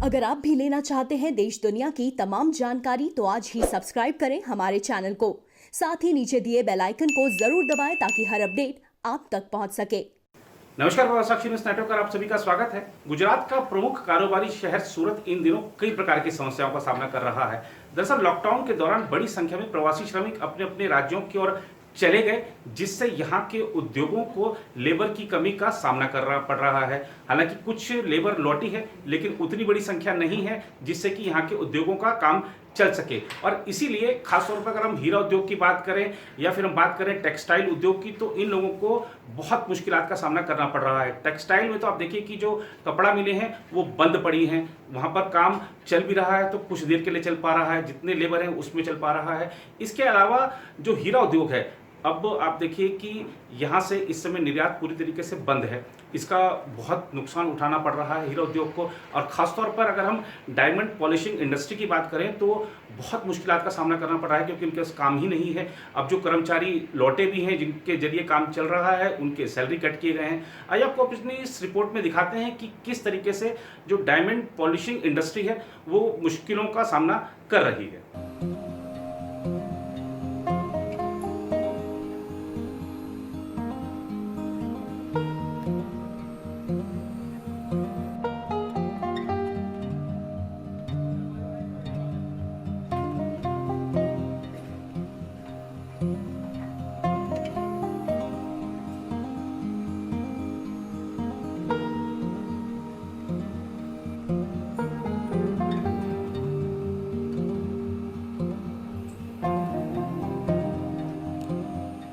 अगर आप भी लेना चाहते हैं देश दुनिया की तमाम जानकारी तो आज ही सब्सक्राइब करें हमारे चैनल को। साथ ही नीचे दिए बेल आइकन को जरूर दबाएं ताकि हर अपडेट आप तक पहुंच सके। नमस्कार, साक्षी न्यूज नेटवर्क पर आप सभी का स्वागत है। गुजरात का प्रमुख कारोबारी शहर सूरत इन दिनों कई प्रकार की समस्याओं का सामना कर रहा है। दरअसल लॉकडाउन के दौरान बड़ी संख्या में प्रवासी श्रमिक अपने अपने राज्यों की ओर चले गए, जिससे यहाँ के उद्योगों को लेबर की कमी का सामना करना पड़ रहा है। हालांकि कुछ लेबर लौटी है, लेकिन उतनी बड़ी संख्या नहीं है जिससे कि यहाँ के उद्योगों का काम चल सके। और इसीलिए खासतौर पर अगर हम हीरा उद्योग की बात करें या फिर हम बात करें टेक्सटाइल उद्योग की, तो इन लोगों को बहुत मुश्किलात का सामना करना पड़ रहा है। टेक्सटाइल में तो आप देखिए कि जो कपड़ा मिलें हैं वो बंद पड़ी हैं, वहाँ पर काम चल भी रहा है तो कुछ देर के लिए चल पा रहा है, जितने लेबर हैं उसमें चल पा रहा है। इसके अलावा जो हीरा उद्योग है, अब आप देखिए कि यहाँ से इस समय निर्यात पूरी तरीके से बंद है। इसका बहुत नुकसान उठाना पड़ रहा है हीरा उद्योग को। और ख़ासतौर पर अगर हम डायमंड पॉलिशिंग इंडस्ट्री की बात करें तो बहुत मुश्किलात का सामना करना पड़ रहा है, क्योंकि उनके पास काम ही नहीं है। अब जो कर्मचारी लौटे भी हैं जिनके जरिए काम चल रहा है, उनके सैलरी कट किए गए हैं। आइए आपको अपनी इस रिपोर्ट में दिखाते हैं कि किस तरीके से जो डायमंड पॉलिशिंग इंडस्ट्री है वो मुश्किलों का सामना कर रही है।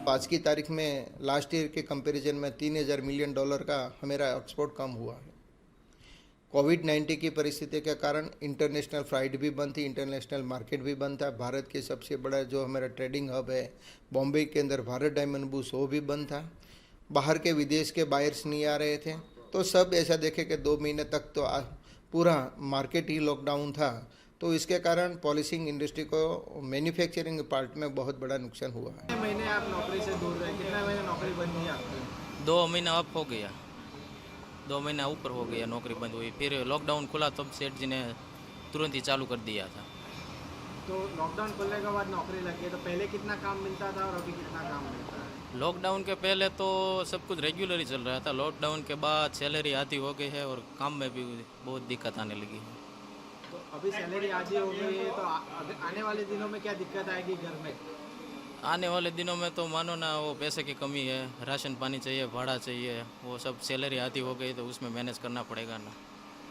आज की तारीख में लास्ट ईयर के कंपैरिजन में $3000 मिलियन का हमारा एक्सपोर्ट कम हुआ है। कोविड-19 की परिस्थिति के कारण इंटरनेशनल फ्लाइट भी बंद थी, इंटरनेशनल मार्केट भी बंद था। भारत के सबसे बड़ा जो हमारा ट्रेडिंग हब है बॉम्बे के अंदर भारत डायमंड बूस, वो भी बंद था। बाहर के विदेश के बायर्स नहीं आ रहे थे, तो सब ऐसा देखे कि 2 महीने तक तो पूरा मार्केट ही लॉकडाउन था। तो इसके कारण पॉलिशिंग इंडस्ट्री को मैन्युफैक्चरिंग पार्ट में बहुत बड़ा नुकसान हुआ है। कितने महीने आप नौकरी से दूर रहे, कितना महीने नौकरी बंद हुई आपकी? 2 महीना अप हो गया, 2 महीना ऊपर हो गया नौकरी बंद हुई। फिर लॉकडाउन खुला तब सेठ जी ने तुरंत ही चालू कर दिया था। तो लॉकडाउन खुलने के बाद नौकरी लगी, तो पहले कितना काम मिलता था और अभी कितना काम मिलता है? लॉकडाउन के पहले तो सब कुछ रेगुलर ही चल रहा था। लॉकडाउन के बाद सैलरी आधी हो गई है और काम में भी बहुत दिक्कत आने लगी है। तो अभी सैलरी आधी हो गई है, तो आने वाले दिनों में क्या दिक्कत आएगी घर में? आने वाले दिनों में तो मानो ना, वो पैसे की कमी है, राशन पानी चाहिए, भाड़ा चाहिए, वो सब सैलरी आधी हो गई तो उसमें मैनेज करना पड़ेगा ना।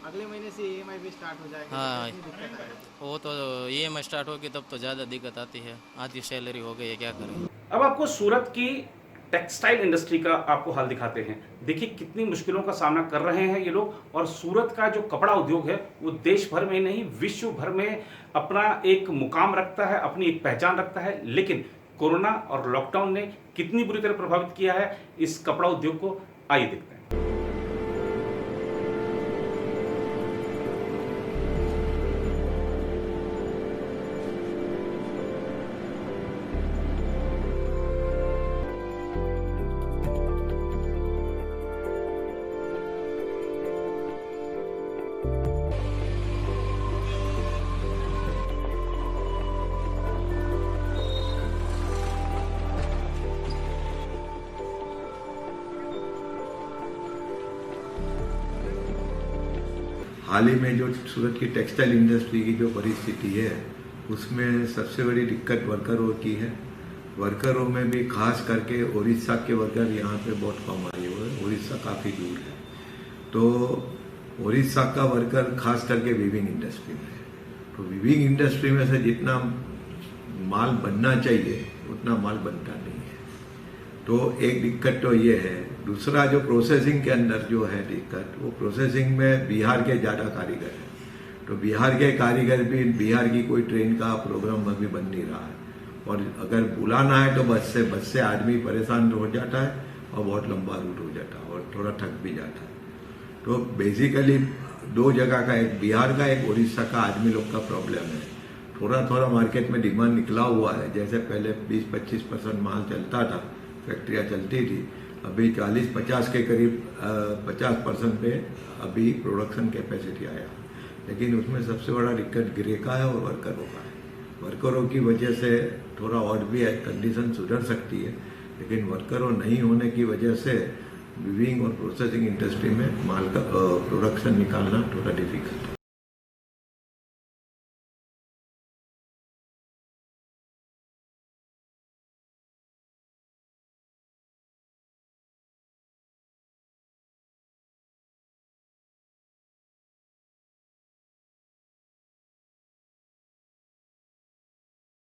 अगले महीने से EMI भी स्टार्ट हो जाएगा। हाँ, तो दिक्कत आएगी। वो तो EMI स्टार्ट होगी तब तो ज़्यादा दिक्कत आती है। आधी सैलरी हो गई है, क्या करें। अब आपको सूरत की टेक्सटाइल इंडस्ट्री का आपको हाल दिखाते हैं। देखिए कितनी मुश्किलों का सामना कर रहे हैं ये लोग। और सूरत का जो कपड़ा उद्योग है वो देश भर में नहीं विश्व भर में अपना एक मुकाम रखता है, अपनी एक पहचान रखता है। लेकिन कोरोना और लॉकडाउन ने कितनी बुरी तरह प्रभावित किया है इस कपड़ा उद्योग को, आइए देखते हैं। हाल ही में जो सूरत की टेक्सटाइल इंडस्ट्री की जो परिस्थिति है उसमें सबसे बड़ी दिक्कत वर्करों की है। वर्करों में भी खास करके उड़ीसा के वर्कर यहाँ पे बहुत कम आए हुए हैं। उड़ीसा काफ़ी दूर है, तो उड़ीसा का वर्कर खास करके वीविंग इंडस्ट्री में है। तो वीविंग इंडस्ट्री में से जितना माल बनना चाहिए उतना माल बनता नहीं है, तो एक दिक्कत तो ये है। दूसरा जो प्रोसेसिंग के अंदर जो है दिक्कत, वो प्रोसेसिंग में बिहार के ज़्यादा कारीगर हैं, तो बिहार के कारीगर भी, बिहार की कोई ट्रेन का प्रोग्राम अभी बन नहीं रहा है। और अगर बुलाना है तो बस से आदमी परेशान हो जाता है और बहुत लंबा रूट हो जाता है और थोड़ा थक भी जाता है। तो बेसिकली 2 जगह का, एक बिहार का एक उड़ीसा का आदमी लोग का प्रॉब्लम है। थोड़ा मार्केट में डिमांड निकला हुआ है। जैसे पहले 20-25% माल चलता था, फैक्ट्रियाँ चलती थी, अभी 40-50 के करीब 50% पे अभी प्रोडक्शन कैपेसिटी आया। लेकिन उसमें सबसे बड़ा दिक्कत ग्रे का है और वर्करों का है। वर्करों की वजह से थोड़ा और भी कंडीशन सुधर सकती है, लेकिन वर्करों नहीं होने की वजह से वीविंग और प्रोसेसिंग इंडस्ट्री में माल का प्रोडक्शन निकालना थोड़ा डिफिकल्ट है।